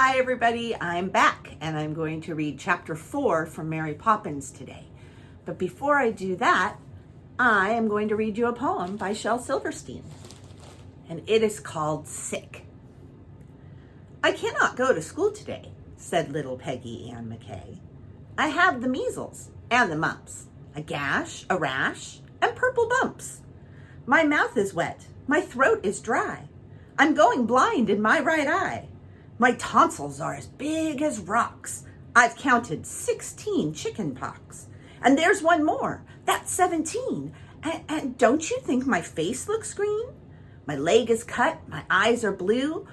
Hi everybody, I'm back and I'm going to read chapter 4 from Mary Poppins today. But before I do that, I am going to read you a poem by Shel Silverstein. And it is called Sick. I cannot go to school today, said little Peggy Ann McKay. I have the measles and the mumps, a gash, a rash, and purple bumps. My mouth is wet, my throat is dry. I'm going blind in my right eye. My tonsils are as big as rocks. I've counted 16 chicken pox. And there's one more. That's 17. And don't you think my face looks green? My leg is cut. My eyes are blue.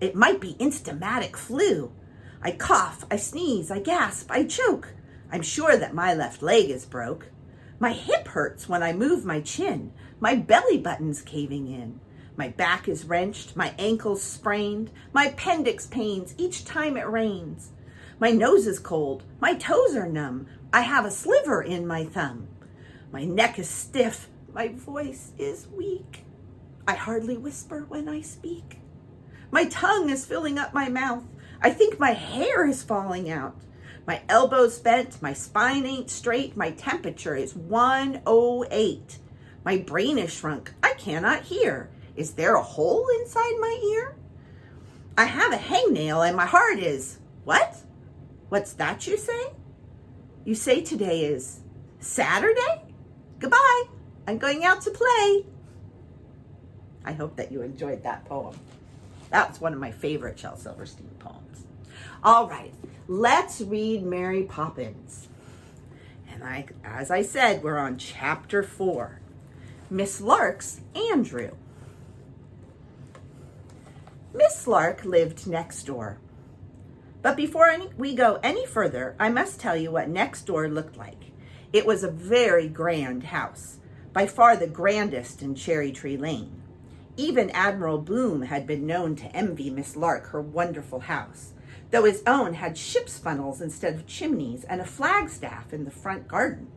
It might be instamatic flu. I cough. I sneeze. I gasp. I choke. I'm sure that my left leg is broke. My hip hurts when I move my chin. My belly button's caving in. My back is wrenched, my ankle's sprained, my appendix pains each time it rains. My nose is cold, my toes are numb, I have a sliver in my thumb. My neck is stiff, my voice is weak. I hardly whisper when I speak. My tongue is filling up my mouth. I think my hair is falling out. My elbow's bent, my spine ain't straight, my temperature is 108. My brain is shrunk, I cannot hear. Is there a hole inside my ear? I have a hangnail and my heart is, what? What's that you say? You say today is Saturday? Goodbye, I'm going out to play. I hope that you enjoyed that poem. That's one of my favorite Shel Silverstein poems. All right, let's read Mary Poppins. And as I said, we're on chapter 4, Miss Lark's Andrew. Miss Lark lived next door. But before we go any further, I must tell you what next door looked like. It was a very grand house, by far the grandest in Cherry Tree Lane. Even Admiral Boom had been known to envy Miss Lark her wonderful house, though his own had ship's funnels instead of chimneys and a flagstaff in the front garden.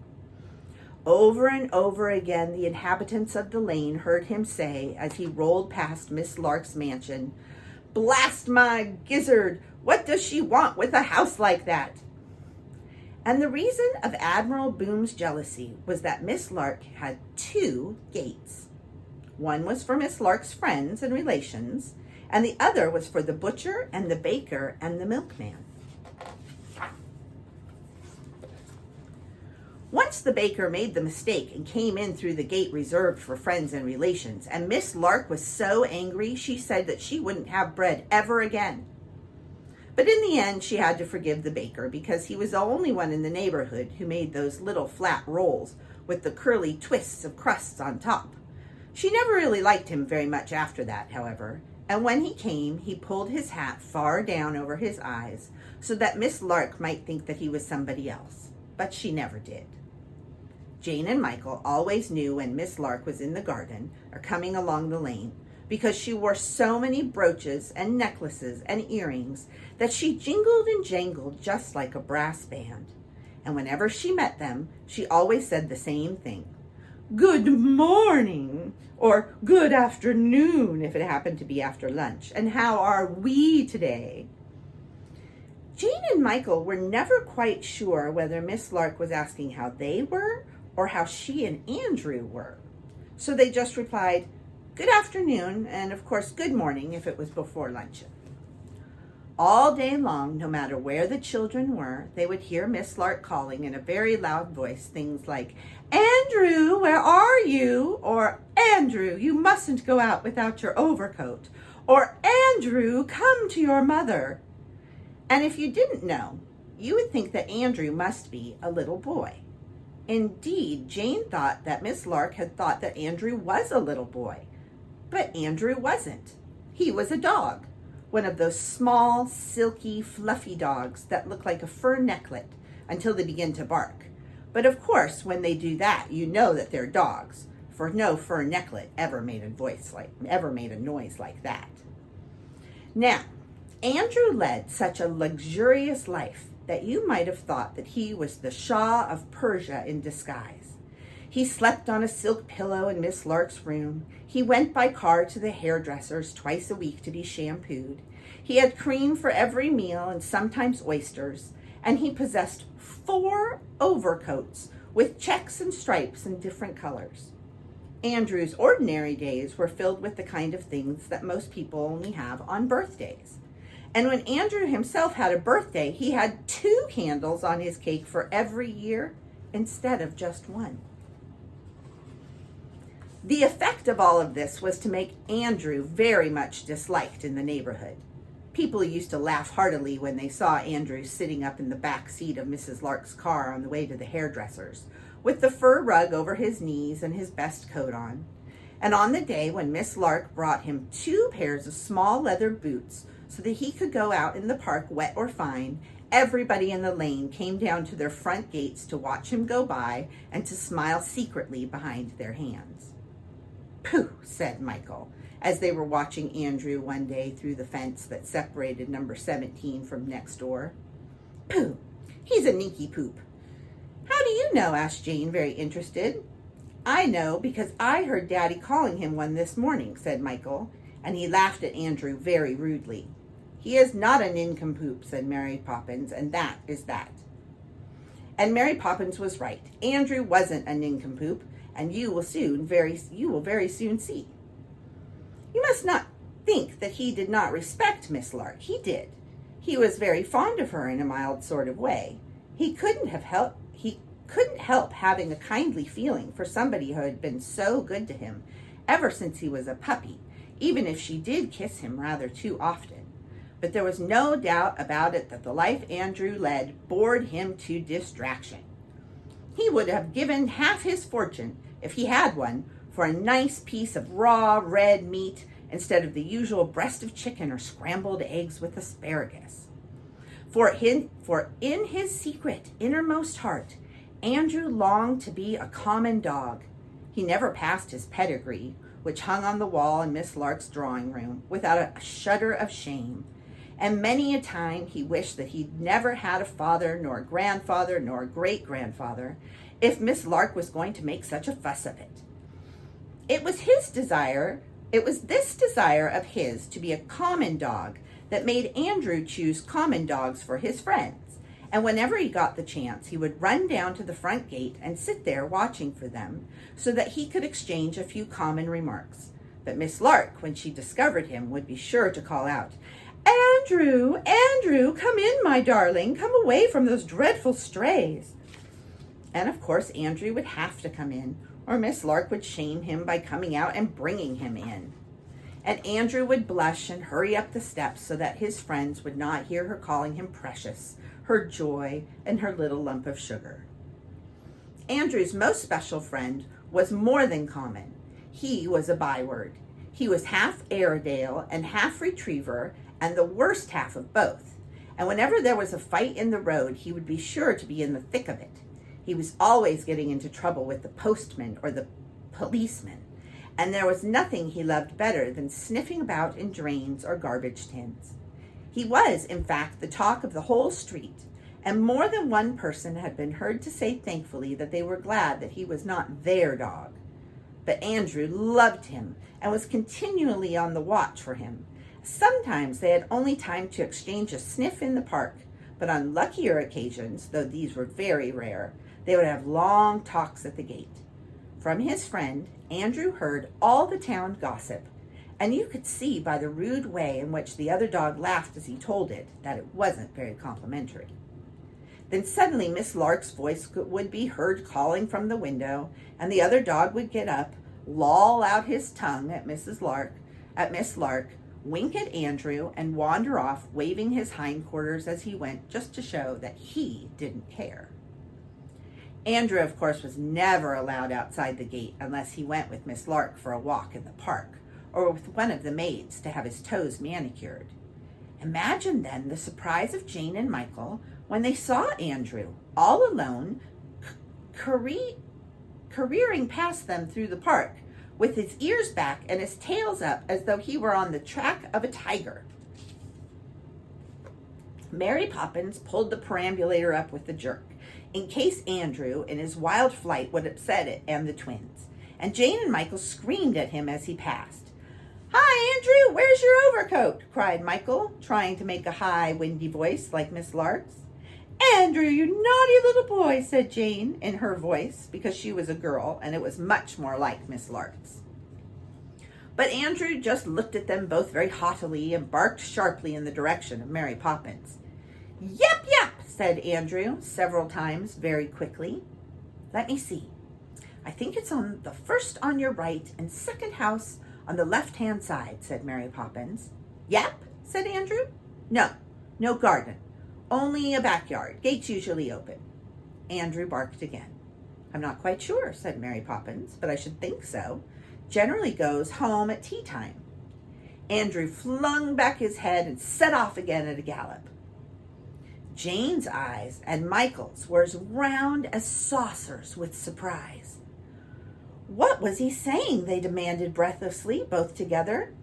Over and over again, the inhabitants of the lane heard him say, as he rolled past Miss Lark's mansion, "Blast my gizzard, what does she want with a house like that?" And the reason of Admiral Boom's jealousy was that Miss Lark had 2 gates. One was for Miss Lark's friends and relations, and the other was for the butcher and the baker and the milkman. Once the baker made the mistake and came in through the gate reserved for friends and relations, and Miss Lark was so angry she said that she wouldn't have bread ever again. But in the end, she had to forgive the baker because he was the only one in the neighborhood who made those little flat rolls with the curly twists of crusts on top. She never really liked him very much after that, however, and when he came, he pulled his hat far down over his eyes so that Miss Lark might think that he was somebody else, but she never did. Jane and Michael always knew when Miss Lark was in the garden or coming along the lane because she wore so many brooches and necklaces and earrings that she jingled and jangled just like a brass band. And whenever she met them, she always said the same thing, "Good morning," or "Good afternoon," if it happened to be after lunch, and "How are we today?" Jane and Michael were never quite sure whether Miss Lark was asking how they were or how she and Andrew were. So they just replied, "Good afternoon," and of course, "Good morning," if it was before luncheon. All day long, no matter where the children were, they would hear Miss Lark calling in a very loud voice things like, "Andrew, where are you?" Or, "Andrew, you mustn't go out without your overcoat." Or, "Andrew, come to your mother." And if you didn't know, you would think that Andrew must be a little boy. Indeed, Jane thought that Miss Lark had thought that Andrew was a little boy, but Andrew wasn't. He was a dog, one of those small, silky, fluffy dogs that look like a fur necklet until they begin to bark. But of course, when they do that, you know that they're dogs, for no fur necklet ever made a noise like that. Now, Andrew led such a luxurious life that you might have thought that he was the Shah of Persia in disguise. He slept on a silk pillow in Miss Lark's room. He went by car to the hairdresser's twice a week to be shampooed. He had cream for every meal and sometimes oysters, and he possessed 4 overcoats with checks and stripes in different colors. Andrew's ordinary days were filled with the kind of things that most people only have on birthdays. And when Andrew himself had a birthday, he had 2 candles on his cake for every year instead of just 1. The effect of all of this was to make Andrew very much disliked in the neighborhood. People used to laugh heartily when they saw Andrew sitting up in the back seat of Mrs. Lark's car on the way to the hairdresser's, with the fur rug over his knees and his best coat on. And on the day when Miss Lark brought him 2 pairs of small leather boots so that he could go out in the park wet or fine, everybody in the lane came down to their front gates to watch him go by and to smile secretly behind their hands. "Pooh," said Michael, as they were watching Andrew one day through the fence that separated number 17 from next door. "Pooh, he's a nincompoop." "How do you know?" asked Jane, very interested. "I know because I heard Daddy calling him one this morning," said Michael, and he laughed at Andrew very rudely. "He is not a nincompoop," said Mary Poppins, "and that is that." And Mary Poppins was right. Andrew wasn't a nincompoop, and you will very soon see. You must not think that he did not respect Miss Lark. He did. He was very fond of her in a mild sort of way. He couldn't help having a kindly feeling for somebody who had been so good to him ever since he was a puppy, even if she did kiss him rather too often. But there was no doubt about it that the life Andrew led bored him to distraction. He would have given half his fortune, if he had one, for a nice piece of raw red meat instead of the usual breast of chicken or scrambled eggs with asparagus. For in his secret, innermost heart, Andrew longed to be a common dog. He never passed his pedigree, which hung on the wall in Miss Lark's drawing room, without a shudder of shame. And many a time he wished that he'd never had a father, nor a grandfather, nor a great-grandfather, if Miss Lark was going to make such a fuss of it. It was this desire of his to be a common dog that made Andrew choose common dogs for his friends. And whenever he got the chance, he would run down to the front gate and sit there watching for them so that he could exchange a few common remarks. But Miss Lark, when she discovered him, would be sure to call out, "Andrew, Andrew, come in, my darling. Come away from those dreadful strays." And of course, Andrew would have to come in, or Miss Lark would shame him by coming out and bringing him in. And Andrew would blush and hurry up the steps so that his friends would not hear her calling him precious, her joy, and her little lump of sugar. Andrew's most special friend was more than common. He was a byword. He was half Airedale and half Retriever, and the worst half of both. And whenever there was a fight in the road, he would be sure to be in the thick of it. He was always getting into trouble with the postman or the policeman, and there was nothing he loved better than sniffing about in drains or garbage tins. He was, in fact, the talk of the whole street, and more than one person had been heard to say thankfully that they were glad that he was not their dog. But Andrew loved him and was continually on the watch for him. Sometimes they had only time to exchange a sniff in the park, but on luckier occasions, though these were very rare, they would have long talks at the gate. From his friend, Andrew heard all the town gossip, and you could see by the rude way in which the other dog laughed as he told it that it wasn't very complimentary. Then suddenly Miss Lark's voice would be heard calling from the window, and the other dog would get up, loll out his tongue at Miss Lark, wink at Andrew, and wander off, waving his hindquarters as he went, just to show that he didn't care. Andrew, of course, was never allowed outside the gate unless he went with Miss Lark for a walk in the park, or with one of the maids to have his toes manicured. Imagine then the surprise of Jane and Michael when they saw Andrew, all alone, careering past them through the park, with his ears back and his tails up as though he were on the track of a tiger. Mary Poppins pulled the perambulator up with a jerk, in case Andrew, in his wild flight, would upset it and the twins, and Jane and Michael screamed at him as he passed. "Hi, Andrew, where's your overcoat?" cried Michael, trying to make a high, windy voice like Miss Lark's. "Andrew, you naughty little boy," said Jane in her voice, because she was a girl and it was much more like Miss Lark's. But Andrew just looked at them both very haughtily and barked sharply in the direction of Mary Poppins. "Yep, yep," said Andrew several times very quickly. "Let me see. I think it's on the first on your right and second house on the left-hand side," said Mary Poppins. "Yep," said Andrew. No garden. Only a backyard. Gates usually open." Andrew barked again. "I'm not quite sure," said Mary Poppins, "but I should think so. Generally goes home at tea time." Andrew flung back his head and set off again at a gallop. Jane's eyes and Michael's were as round as saucers with surprise. "What was he saying?" they demanded breathlessly, both together.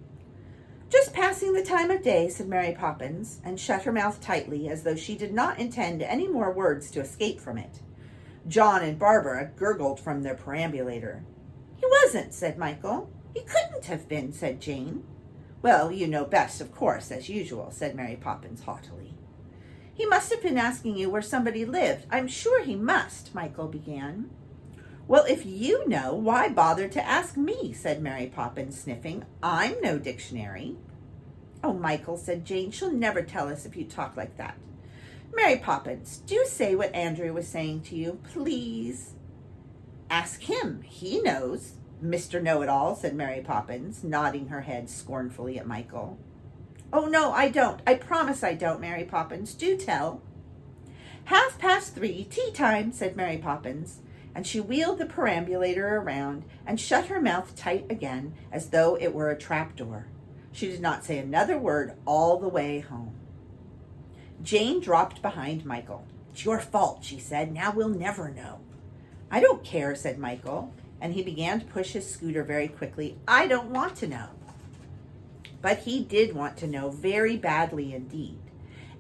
"Just passing the time of day," said Mary Poppins, and shut her mouth tightly as though she did not intend any more words to escape from it. John and Barbara gurgled from their perambulator. "He wasn't," said Michael. "He couldn't have been," said Jane. "Well, you know best, of course, as usual," said Mary Poppins haughtily. "He must have been asking you where somebody lived. I'm sure he must," Michael began. "Well, if you know, why bother to ask me?" said Mary Poppins, sniffing. "I'm no dictionary." "Oh, Michael," said Jane, "she'll never tell us if you talk like that. Mary Poppins, do say what Andrew was saying to you, please." "Ask him. He knows, Mr. Know-it-all," said Mary Poppins, nodding her head scornfully at Michael. "Oh, no, I don't. I promise I don't, Mary Poppins. Do tell." 3:30, tea time," said Mary Poppins, and she wheeled the perambulator around and shut her mouth tight again as though it were a trapdoor. She did not say another word all the way home. Jane dropped behind Michael. "It's your fault," she said. "Now we'll never know." "I don't care," said Michael, and he began to push his scooter very quickly. "I don't want to know." But he did want to know very badly indeed.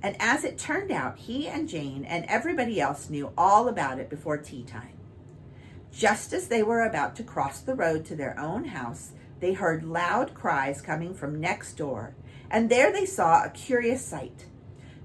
And as it turned out, he and Jane and everybody else knew all about it before tea time. Just as they were about to cross the road to their own house, they heard loud cries coming from next door, and there they saw a curious sight.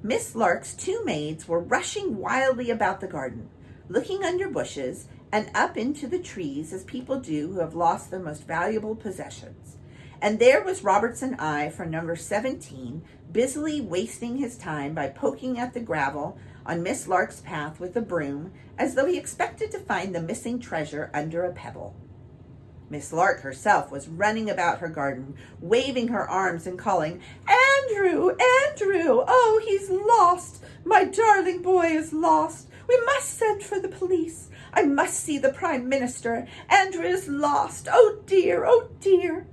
Miss Lark's two maids were rushing wildly about the garden, looking under bushes and up into the trees as people do who have lost their most valuable possessions. And there was Robertson I from number 17, busily wasting his time by poking at the gravel on Miss Lark's path with a broom, as though he expected to find the missing treasure under a pebble. Miss Lark herself was running about her garden, waving her arms and calling, "Andrew, Andrew! Oh, he's lost! My darling boy is lost! We must send for the police! I must see the Prime Minister! Andrew is lost! Oh dear, oh dear!"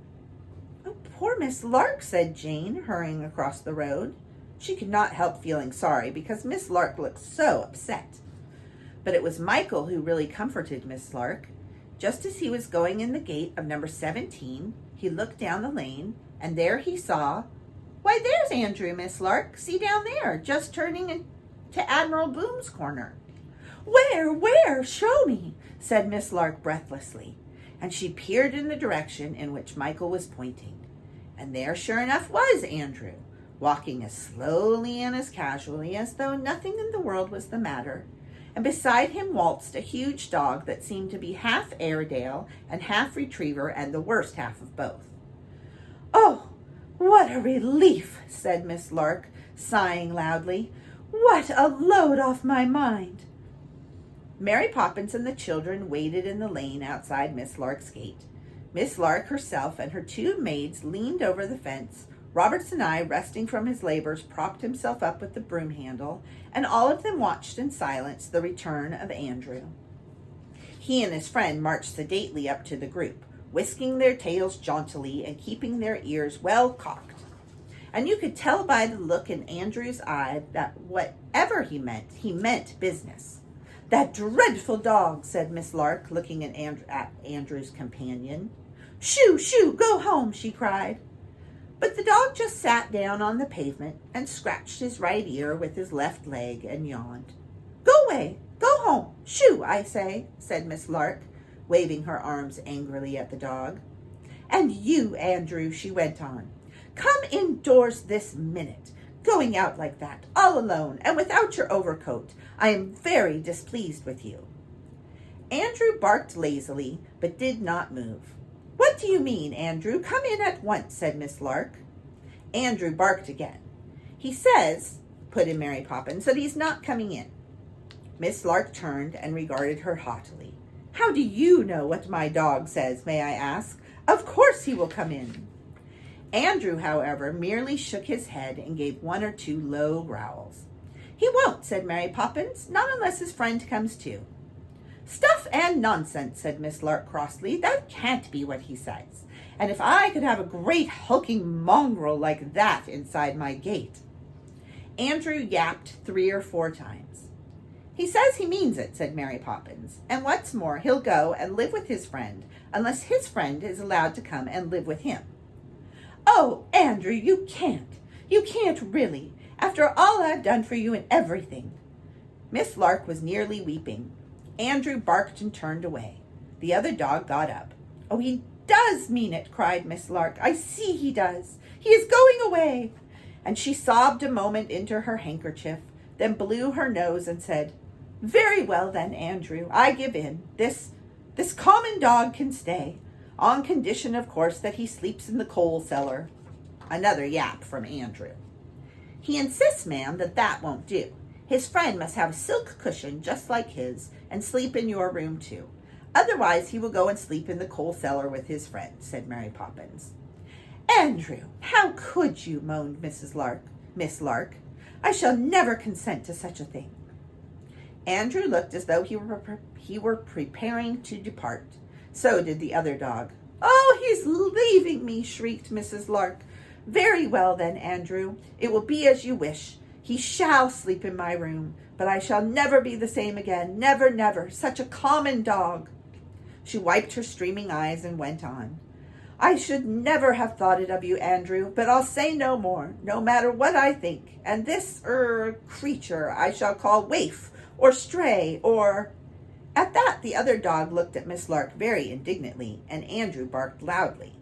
"Oh, poor Miss Lark," said Jane, hurrying across the road. She could not help feeling sorry because Miss Lark looked so upset. But it was Michael who really comforted Miss Lark. Just as he was going in the gate of number 17, he looked down the lane, and there he saw, "Why, there's Andrew, Miss Lark. See down there, just turning into Admiral Boom's corner." Where? Show me," said Miss Lark breathlessly, and she peered in the direction in which Michael was pointing. And there, sure enough, was Andrew, walking as slowly and as casually as though nothing in the world was the matter, and beside him waltzed a huge dog that seemed to be half Airedale and half Retriever and the worst half of both. "Oh, what a relief," said Miss Lark, sighing loudly. "What a load off my mind." Mary Poppins and the children waited in the lane outside Miss Lark's gate. Miss Lark herself and her two maids leaned over the fence. Robertson I, resting from his labors, propped himself up with the broom handle, and all of them watched in silence the return of Andrew. He and his friend marched sedately up to the group, whisking their tails jauntily and keeping their ears well cocked. And you could tell by the look in Andrew's eye that whatever he meant business. "That dreadful dog," said Miss Lark, looking at Andrew's companion. "Shoo, shoo, go home," she cried. But the dog just sat down on the pavement and scratched his right ear with his left leg and yawned. "Go away, go home, shoo, I say," said Miss Lark, waving her arms angrily at the dog. And you, Andrew, she went on, come indoors this minute. Going out like that, all alone, and without your overcoat. I am very displeased with you. Andrew barked lazily, but did not move. What do you mean, Andrew? Come in at once, said Miss Lark. Andrew barked again. He says, put in Mary Poppins, that he's not coming in. Miss Lark turned and regarded her haughtily. How do you know what my dog says, may I ask? Of course he will come in. Andrew, however, merely shook his head and gave one or two low growls. He won't, said Mary Poppins, not unless his friend comes too. Stuff and nonsense, said Miss Lark crossly. That can't be what he says. And if I could have a great hulking mongrel like that inside my gate. Andrew yapped 3 or 4 times. He says he means it, said Mary Poppins. And what's more, he'll go and live with his friend, unless his friend is allowed to come and live with him. Oh, Andrew, you can't. You can't really, after all I've done for you and everything. Miss Lark was nearly weeping. Andrew barked and turned away. The other dog got up. Oh, he does mean it, cried Miss Lark. I see he does. He is going away. And she sobbed a moment into her handkerchief, then blew her nose and said, Very well then, Andrew, I give in. This common dog can stay. On condition, of course, that he sleeps in the coal cellar. Another yap from Andrew. He insists, ma'am, that won't do. His friend must have a silk cushion just like his and sleep in your room too. Otherwise he will go and sleep in the coal cellar with his friend, said Mary Poppins. Andrew, how could you, moaned Miss Lark. I shall never consent to such a thing. Andrew looked as though he were preparing to depart. So did the other dog. Oh, he's leaving me, shrieked Mrs. Lark. Very well then, Andrew. It will be as you wish. He shall sleep in my room, but I shall never be the same again. Never, never. Such a common dog. She wiped her streaming eyes and went on. I should never have thought it of you, Andrew, but I'll say no more, no matter what I think. And this, creature I shall call waif, or stray, or... At that, the other dog looked at Miss Lark very indignantly, and Andrew barked loudly.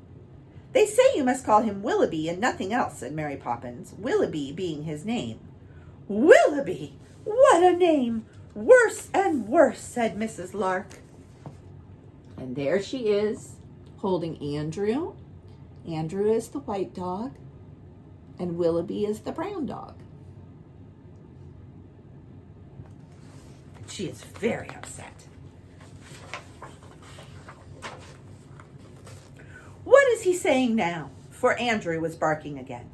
They say you must call him Willoughby and nothing else, said Mary Poppins, Willoughby being his name. Willoughby! What a name! Worse and worse, said Mrs. Lark. And there she is, holding Andrew. Andrew is the white dog, and Willoughby is the brown dog. She is very upset. What is he saying now? For Andrew was barking again.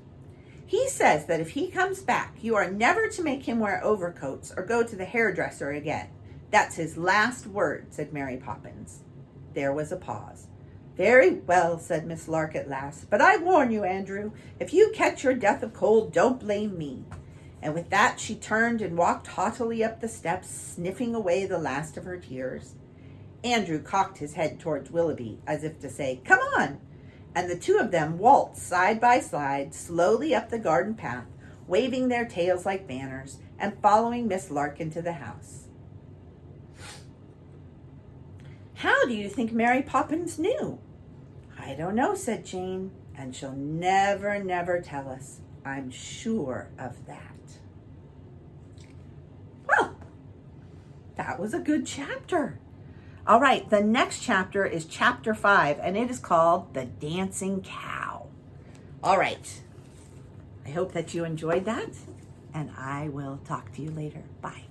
He says that if he comes back, you are never to make him wear overcoats or go to the hairdresser again. That's his last word, said Mary Poppins. There was a pause. Very well, said Miss Lark at last, but I warn you, Andrew, if you catch your death of cold, don't blame me. And with that she turned and walked haughtily up the steps, sniffing away the last of her tears. Andrew cocked his head towards Willoughby, as if to say, Come on! And the two of them waltzed side by side, slowly up the garden path, waving their tails like banners, and following Miss Lark into the house. How do you think Mary Poppins knew? I don't know, said Jane, and she'll never, never tell us. I'm sure of that. Well, that was a good chapter. All right, the next chapter is chapter 5, and it is called The Dancing Cow. All right, I hope that you enjoyed that, and I will talk to you later. Bye.